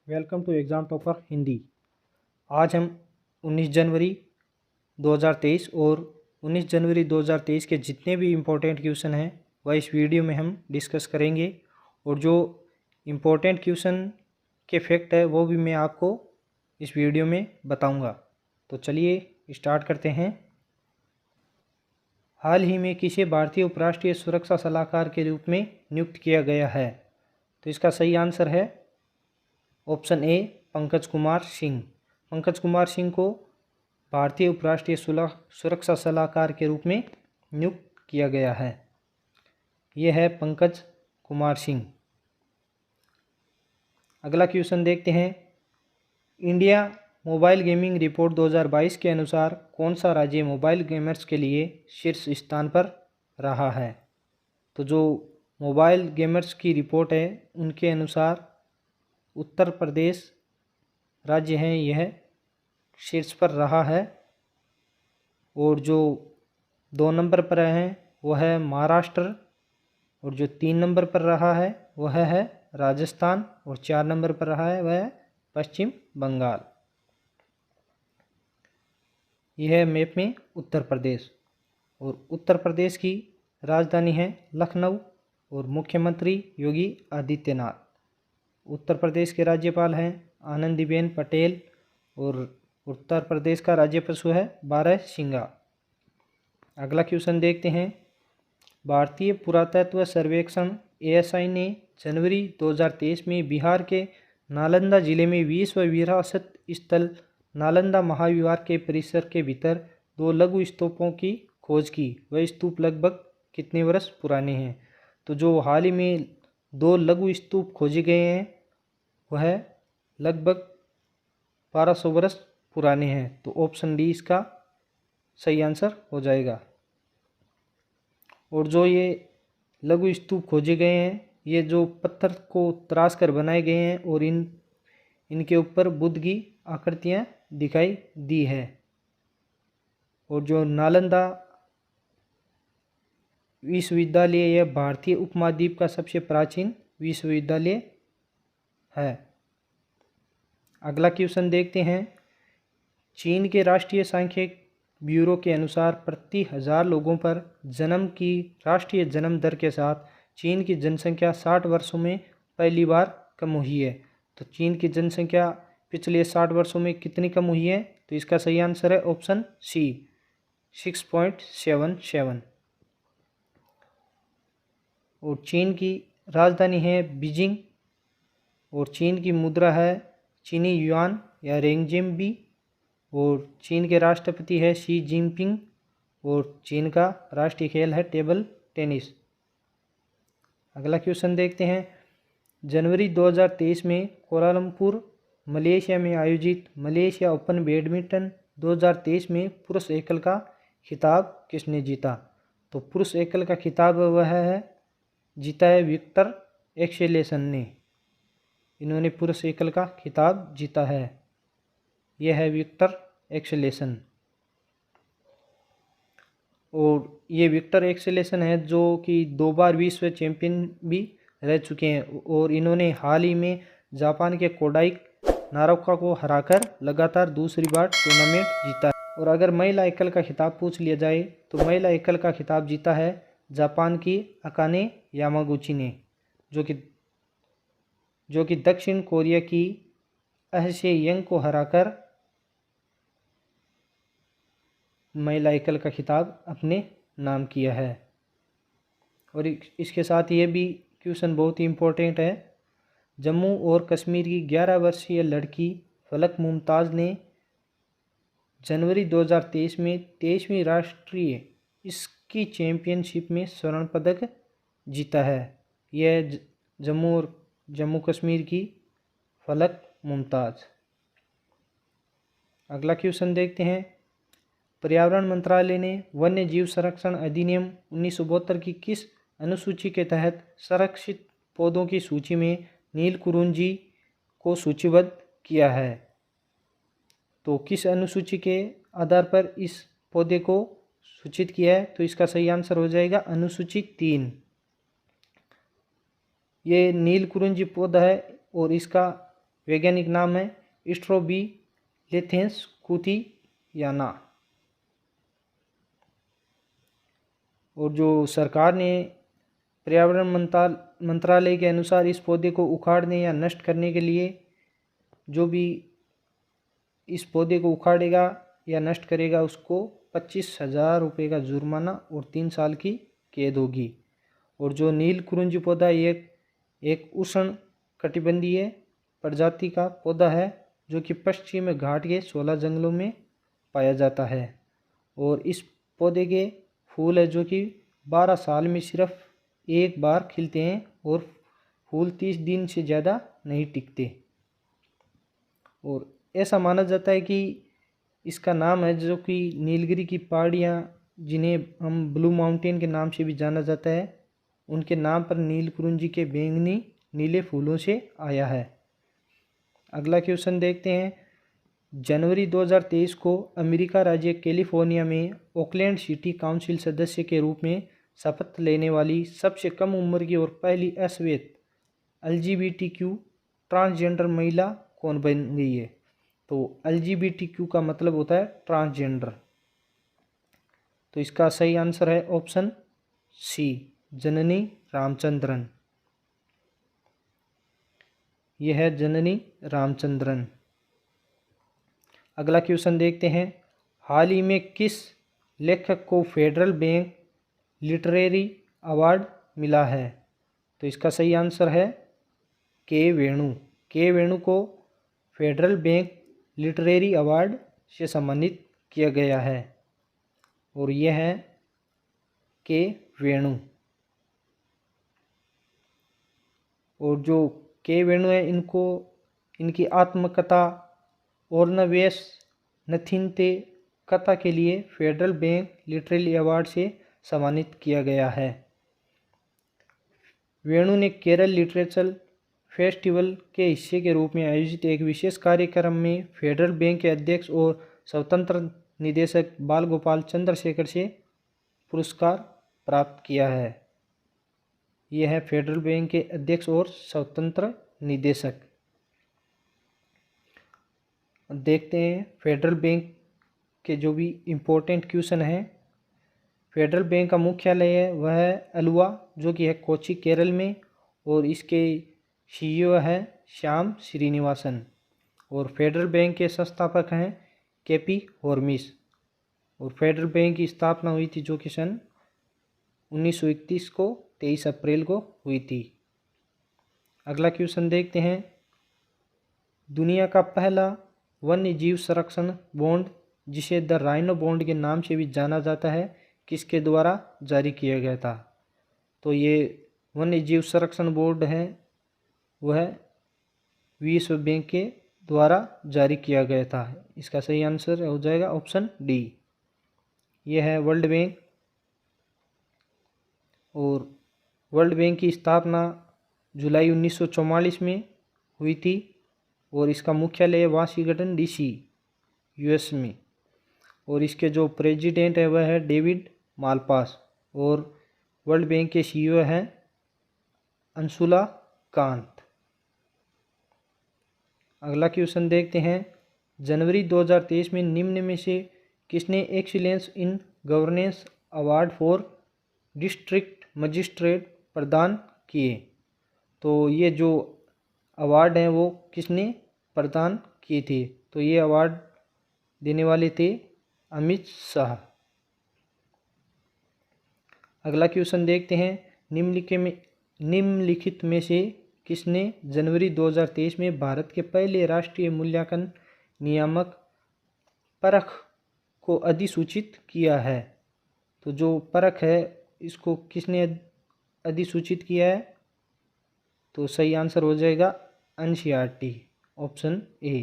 Welcome to exam topper Hindi. आज हम 19 जनवरी 2023 और 19 जनवरी 2023 के जितने भी इम्पोर्टेंट क्वेश्चन हैं वह इस वीडियो में हम डिस्कस करेंगे और जो इम्पोर्टेंट क्वेश्चन के फैक्ट है वो भी मैं आपको इस वीडियो में बताऊंगा। तो चलिए स्टार्ट करते हैं। हाल ही में किसे भारतीय उपराष्ट्रीय सुरक्षा सलाहकार के रूप में नियुक्त किया गया है? तो इसका सही आंसर है ऑप्शन ए पंकज कुमार सिंह। पंकज कुमार सिंह को भारतीय उपराष्ट्रीय सुरक्षा सलाहकार के रूप में नियुक्त किया गया है। यह है पंकज कुमार सिंह। अगला क्वेश्चन देखते हैं। इंडिया मोबाइल गेमिंग रिपोर्ट 2022 के अनुसार कौन सा राज्य मोबाइल गेमर्स के लिए शीर्ष स्थान पर रहा है? तो जो मोबाइल गेमर्स की रिपोर्ट है उनके अनुसार उत्तर प्रदेश राज्य है यह शीर्ष पर रहा है और जो 2 नंबर पर है वह है महाराष्ट्र और जो 3 नंबर पर रहा है वह है राजस्थान और 4 नंबर पर रहा है वह है पश्चिम बंगाल। यह है मैप में उत्तर प्रदेश और उत्तर प्रदेश की राजधानी है लखनऊ और मुख्यमंत्री योगी आदित्यनाथ। उत्तर प्रदेश के राज्यपाल हैं आनंदीबेन पटेल और उत्तर प्रदेश का राज्य पशु है बारहसिंगा। अगला क्वेश्चन देखते हैं। भारतीय पुरातत्व सर्वेक्षण ASI ने जनवरी 2023 में बिहार के नालंदा जिले में विश्व विरासत स्थल नालंदा महाविहार के परिसर के भीतर 2 लघु स्तूपों की खोज की। वह स्तूप लगभग कितने वर्ष पुराने हैं? तो जो हाल ही में 2 लघु स्तूप खोजे गए हैं वह लगभग 1200 वर्ष पुराने हैं। तो ऑप्शन डी इसका सही आंसर हो जाएगा। और जो ये लघु स्तूप खोजे गए हैं ये जो पत्थर को तराश कर बनाए गए हैं और इनके ऊपर बुद्ध की आकृतियाँ दिखाई दी है। और जो नालंदा विश्वविद्यालय यह भारतीय उपमहाद्वीप का सबसे प्राचीन विश्वविद्यालय है। अगला क्वेश्चन देखते हैं। चीन के राष्ट्रीय सांख्यिकी ब्यूरो के अनुसार प्रति 1000 लोगों पर जन्म की राष्ट्रीय जन्म दर के साथ चीन की जनसंख्या 60 वर्षों में पहली बार कम हुई है। तो चीन की जनसंख्या पिछले 60 वर्षों में कितनी कम हुई है? तो इसका सही आंसर है ऑप्शन सी 6.77। और चीन की राजधानी है बीजिंग और चीन की मुद्रा है चीनी युआन या रेंगजेनबी और चीन के राष्ट्रपति है शी जिनपिंग और चीन का राष्ट्रीय खेल है टेबल टेनिस। अगला क्वेश्चन देखते हैं। जनवरी 2023 में कोलालमपुर मलेशिया में आयोजित मलेशिया ओपन बैडमिंटन 2023 में पुरुष एकल का खिताब किसने जीता? तो पुरुष एकल का खिताब वह है जीता है विक्टर एक्सेलेसन ने। इन्होंने पुरुष एकल का खिताब जीता है। यह है विक्टर एक्सेलेसन और ये विक्टर एक्सेलेसन है जो कि 2 बार विश्व चैंपियन भी रह चुके हैं और इन्होंने हाल ही में जापान के कोडाई नारोका को हराकर लगातार दूसरी बार टूर्नामेंट जीता है। और अगर महिला एकल का खिताब पूछ लिया जाए तो महिला एकल का खिताब जीता है जापान की अकाने यामागुची ने जो कि दक्षिण कोरिया की अहसे यंग को हराकर महिला एकल का खिताब अपने नाम किया है। और इसके साथ ये भी क्वेश्चन बहुत ही इम्पोर्टेंट है। जम्मू और कश्मीर की 11 वर्षीय लड़की फलक मुमताज़ ने जनवरी 2023 में 23वीं राष्ट्रीय स्की चैंपियनशिप में स्वर्ण पदक जीता है। यह जम्मू कश्मीर की फलक मुमताज़। अगला क्वेश्चन देखते हैं। पर्यावरण मंत्रालय ने वन्य जीव संरक्षण अधिनियम 1972 की किस अनुसूची के तहत संरक्षित पौधों की सूची में नीलकुरुंजी को सूचीबद्ध किया है? तो किस अनुसूची के आधार पर इस पौधे को सूचित किया है? तो इसका सही आंसर हो जाएगा अनुसूची 3। ये नीलकुरुंजी पौधा है और इसका वैज्ञानिक नाम है स्ट्रोबिलेथेंस कुथियाना। और जो सरकार ने पर्यावरण मंत्रालय के अनुसार इस पौधे को उखाड़ने या नष्ट करने के लिए, जो भी इस पौधे को उखाड़ेगा या नष्ट करेगा उसको 25,000 रुपये का जुर्माना और 3 साल की कैद होगी। और जो नीलकुरुंजी पौधा एक उष्ण कटिबंधीय प्रजाति का पौधा है जो कि पश्चिम घाट के 16 जंगलों में पाया जाता है। और इस पौधे के फूल है जो कि 12 साल में सिर्फ एक बार खिलते हैं और फूल 30 दिन से ज़्यादा नहीं टिकते। और ऐसा माना जाता है कि इसका नाम है जो कि नीलगिरी की पहाड़ियाँ, जिन्हें हम ब्लू माउंटेन के नाम से भी जाना जाता है, उनके नाम पर नीलकुरुंजी के बैंगनी नीले फूलों से आया है। अगला क्वेश्चन देखते हैं। जनवरी 2023 को अमेरिका राज्य कैलिफोर्निया में ओकलैंड सिटी काउंसिल सदस्य के रूप में शपथ लेने वाली सबसे कम उम्र की और पहली अश्वेत LGBTQ ट्रांसजेंडर महिला कौन बन गई है? तो LGBTQ का मतलब होता है ट्रांसजेंडर। तो इसका सही आंसर है ऑप्शन सी, जननी रामचंद्रन। यह है जननी रामचंद्रन। अगला क्वेश्चन देखते हैं। हाल ही में किस लेखक को फेडरल बैंक लिटरेरी अवार्ड मिला है? तो इसका सही आंसर है के वेणु। के वेणु को फेडरल बैंक लिटरेरी अवार्ड से सम्मानित किया गया है और यह है के वेणु। और जो के वेणु है, इनकी आत्मकथा ऑर्नवेस नथिनते कथा के लिए फेडरल बैंक लिटरेरी अवार्ड से सम्मानित किया गया है। वेणु ने केरल लिटरेचर फेस्टिवल के हिस्से के रूप में आयोजित एक विशेष कार्यक्रम में फेडरल बैंक के अध्यक्ष और स्वतंत्र निदेशक बाल गोपाल चंद्रशेखर से पुरस्कार प्राप्त किया है। यह है फेडरल बैंक के अध्यक्ष और स्वतंत्र निदेशक। देखते हैं फेडरल बैंक के जो भी इम्पोर्टेंट क्वेश्चन हैं। फेडरल बैंक का मुख्यालय है वह है अलुवा, जो कि है कोच्चि केरल में, और इसके CEO है श्याम श्रीनिवासन। और फेडरल बैंक के संस्थापक हैं KP हॉर्मिस। और फेडरल बैंक की स्थापना हुई थी जो कि सन 1931 को 23 अप्रैल को हुई थी। अगला क्वेश्चन देखते हैं। दुनिया का पहला वन्य जीव संरक्षण बॉन्ड, जिसे द राइनो बॉन्ड के नाम से भी जाना जाता है, किसके द्वारा जारी किया गया था? तो ये वन्य जीव संरक्षण बोर्ड है वह विश्व बैंक के द्वारा जारी किया गया था। इसका सही आंसर हो जाएगा ऑप्शन डी। यह है वर्ल्ड बैंक। और वर्ल्ड बैंक की स्थापना जुलाई 1944 में हुई थी और इसका मुख्यालय वाशिंगटन DC US में। और इसके जो प्रेसिडेंट है वह है डेविड मालपास। और वर्ल्ड बैंक के CEO हैं अंशुला कांत। अगला क्वेश्चन देखते हैं। जनवरी 2023 में निम्न में से किसने excellence in governance award for district magistrate प्रदान किए? तो ये जो अवार्ड हैं वो किसने प्रदान किए थे? तो ये अवार्ड देने वाले थे अमित शाह। अगला क्वेश्चन देखते हैं। निम्नलिखित में से किसने जनवरी 2023 में भारत के पहले राष्ट्रीय मूल्यांकन नियामक परख को अधिसूचित किया है? तो जो परख है इसको किसने अधिसूचित किया है? तो सही आंसर हो जाएगा NCERT ऑप्शन ए।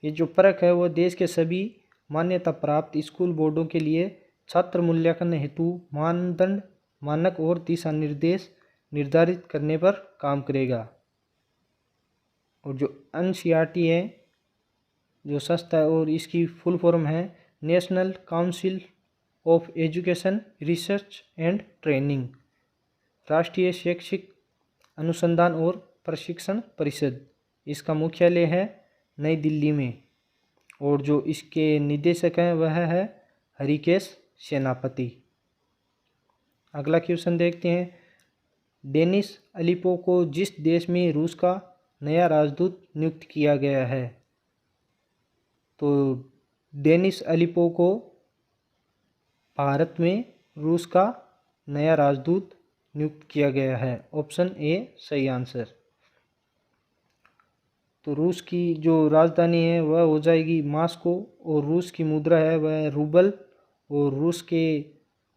ये जो परख है वो देश के सभी मान्यता प्राप्त स्कूल बोर्डों के लिए छात्र मूल्यांकन हेतु मानदंड, मानक और दिशा निर्देश निर्धारित करने पर काम करेगा। और जो NCERT है जो संस्था है और इसकी फुल फॉर्म है national council of education research and training, राष्ट्रीय शैक्षिक अनुसंधान और प्रशिक्षण परिषद। इसका मुख्यालय है नई दिल्ली में और जो इसके निदेशक हैं वह है हरिकेश सेनापति। अगला क्वेश्चन देखते हैं। डेनिस अलीपोव को जिस देश में रूस का नया राजदूत नियुक्त किया गया है, तो डेनिस अलीपोव को भारत में रूस का नया राजदूत नियुक्त किया गया है। ऑप्शन ए सही आंसर। तो रूस की जो राजधानी है वह हो जाएगी मास्को और रूस की मुद्रा है वह रूबल और रूस के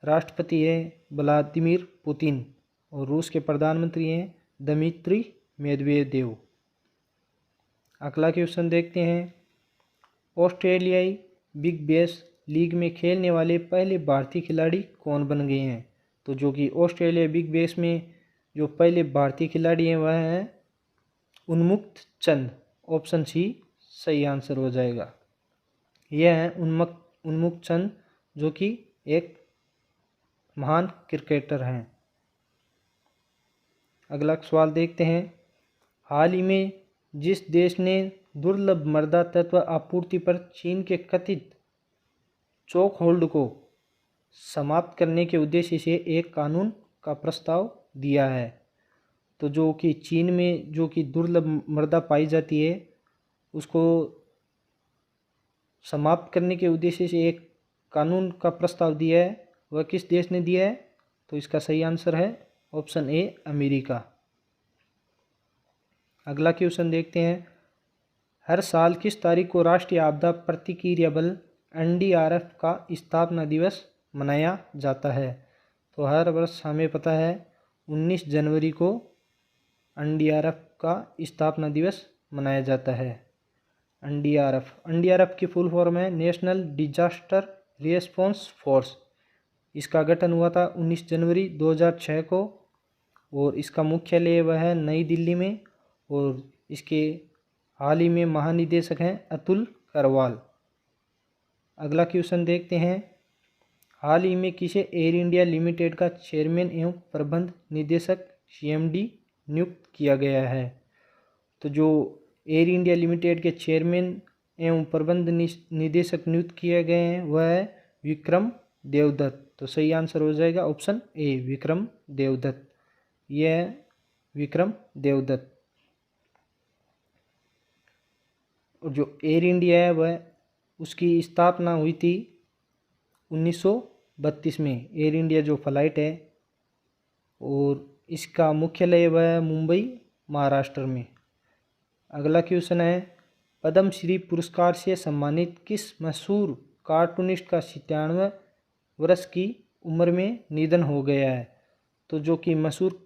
राष्ट्रपति हैं व्लादिमीर पुतिन और रूस के प्रधानमंत्री हैं दमित्री मेदवेदेव। अगला क्वेश्चन देखते हैं। ऑस्ट्रेलियाई बिग बैश लीग में खेलने वाले पहले भारतीय खिलाड़ी कौन बन गए हैं? तो जो कि ऑस्ट्रेलिया बिग बैश में जो पहले भारतीय खिलाड़ी हैं वह हैं उन्मुक्त चंद। ऑप्शन सी सही आंसर हो जाएगा। यह है उन्मुक्त चंद जो कि एक महान क्रिकेटर हैं। अगला सवाल देखते हैं। हाल ही में जिस देश ने दुर्लभ मृदा तत्व आपूर्ति पर चीन के कथित चोक होल्ड को समाप्त करने के उद्देश्य से एक कानून का प्रस्ताव दिया है, तो जो कि चीन में जो कि दुर्लभ मृदा पाई जाती है उसको समाप्त करने के उद्देश्य से एक कानून का प्रस्ताव दिया है, वह किस देश ने दिया है? तो इसका सही आंसर है ऑप्शन ए अमेरिका। अगला क्वेश्चन देखते हैं। हर साल किस तारीख को राष्ट्रीय आपदा प्रतिक्रिया बल एनडीआरएफ का स्थापना दिवस मनाया जाता है? तो हर वर्ष हमें पता है 19 जनवरी को एनडीआरएफ का स्थापना दिवस मनाया जाता है। एनडीआरएफ की फुल फॉर्म है नेशनल डिजास्टर रिस्पॉन्स फोर्स। इसका गठन हुआ था 19 जनवरी 2006 को और इसका मुख्यालय वह है नई दिल्ली में और इसके हाल ही में महानिदेशक हैं अतुल करवाल। अगला क्वेश्चन देखते हैं। हाल ही में किसे एयर इंडिया लिमिटेड का चेयरमैन एवं प्रबंध निदेशक सीएमडी नियुक्त किया गया है? तो जो एयर इंडिया लिमिटेड के चेयरमैन एवं प्रबंध निदेशक नियुक्त किए गए हैं वह है विक्रम देवदत्त। तो सही आंसर हो जाएगा ऑप्शन ए विक्रम देवदत्त। यह है विक्रम देवदत्त। और जो एयर इंडिया है वह उसकी स्थापना हुई थी 1932 में। एयर इंडिया जो फ्लाइट है और इसका मुख्यालय वह मुंबई महाराष्ट्र में। अगला क्वेश्चन है। पद्मश्री पुरस्कार से सम्मानित किस मशहूर कार्टूनिस्ट का 97 वर्ष की उम्र में निधन हो गया है? तो जो कि मशहूर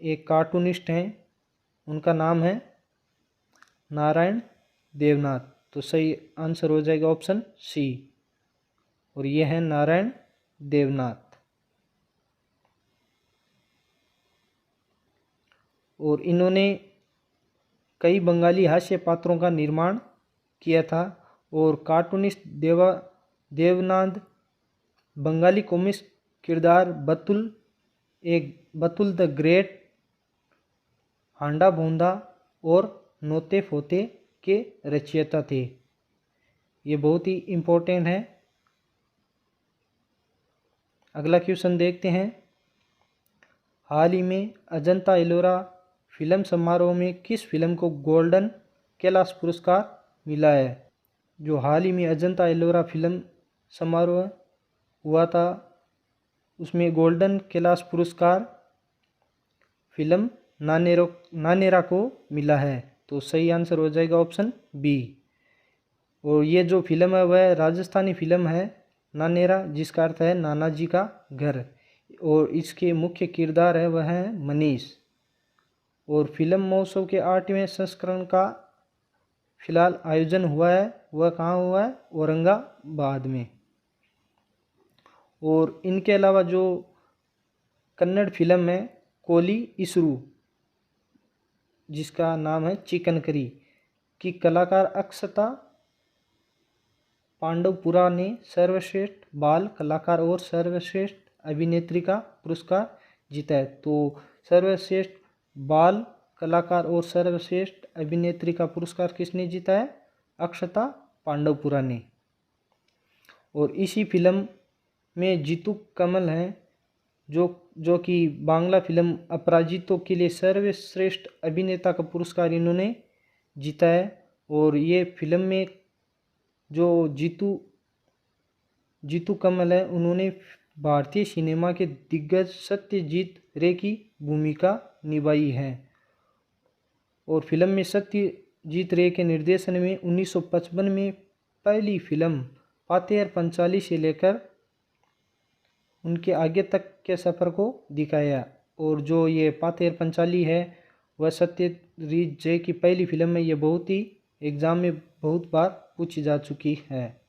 एक कार्टूनिस्ट हैं उनका नाम है नारायण देवनाथ। तो सही आंसर हो जाएगा ऑप्शन सी और यह है नारायण देवनाथ। और इन्होंने कई बंगाली हास्य पात्रों का निर्माण किया था और कार्टूनिस्ट देवनाथ बंगाली कॉमिक किरदार बतुल द ग्रेट, हांडा भोंदा और नोते फोते के रचयिता थे। ये बहुत ही इम्पोर्टेंट है। अगला क्वेश्चन देखते हैं। हाल ही में अजंता एलोरा फिल्म समारोह में किस फिल्म को गोल्डन कैलाश पुरस्कार मिला है? जो हाल ही में अजंता एलोरा फिल्म समारोह हुआ था उसमें गोल्डन कैलाश पुरस्कार फिल्म नानेरा को मिला है। तो सही आंसर हो जाएगा ऑप्शन बी। और ये जो फिल्म है वह राजस्थानी फिल्म है नानेरा, जिसका अर्थ है नाना जी का घर, और इसके मुख्य किरदार है वह है मनीष। और फिल्म महोत्सव के 8वें संस्करण का फिलहाल आयोजन हुआ है, वह कहाँ हुआ है? औरंगाबाद में। और इनके अलावा जो कन्नड़ फिल्म है कोली इसरू, जिसका नाम है चिकन करी, की कलाकार अक्षता पांडवपुरा ने सर्वश्रेष्ठ बाल कलाकार और सर्वश्रेष्ठ अभिनेत्री का पुरस्कार जीता है। तो सर्वश्रेष्ठ बाल कलाकार और सर्वश्रेष्ठ अभिनेत्री का पुरस्कार किसने जीता है? अक्षता पांडवपुरा ने। और इसी फिल्म में जीतू कमल हैं जो कि बांग्ला फिल्म अपराजितो के लिए सर्वश्रेष्ठ अभिनेता का पुरस्कार इन्होंने जीता है। और ये फिल्म में जो जीतू कमल है उन्होंने भारतीय सिनेमा के दिग्गज सत्यजीत रे की भूमिका निभाई है। और फिल्म में सत्यजीत रे के निर्देशन में 1955 में पहली फिल्म पातेर पंचाली से लेकर उनके आगे तक के सफ़र को दिखाया। और जो ये पातेर पंचाली है वह सत्यजीत रे की पहली फिल्म है। ये बहुत ही एग्ज़ाम में बहुत बार पूछी जा चुकी है।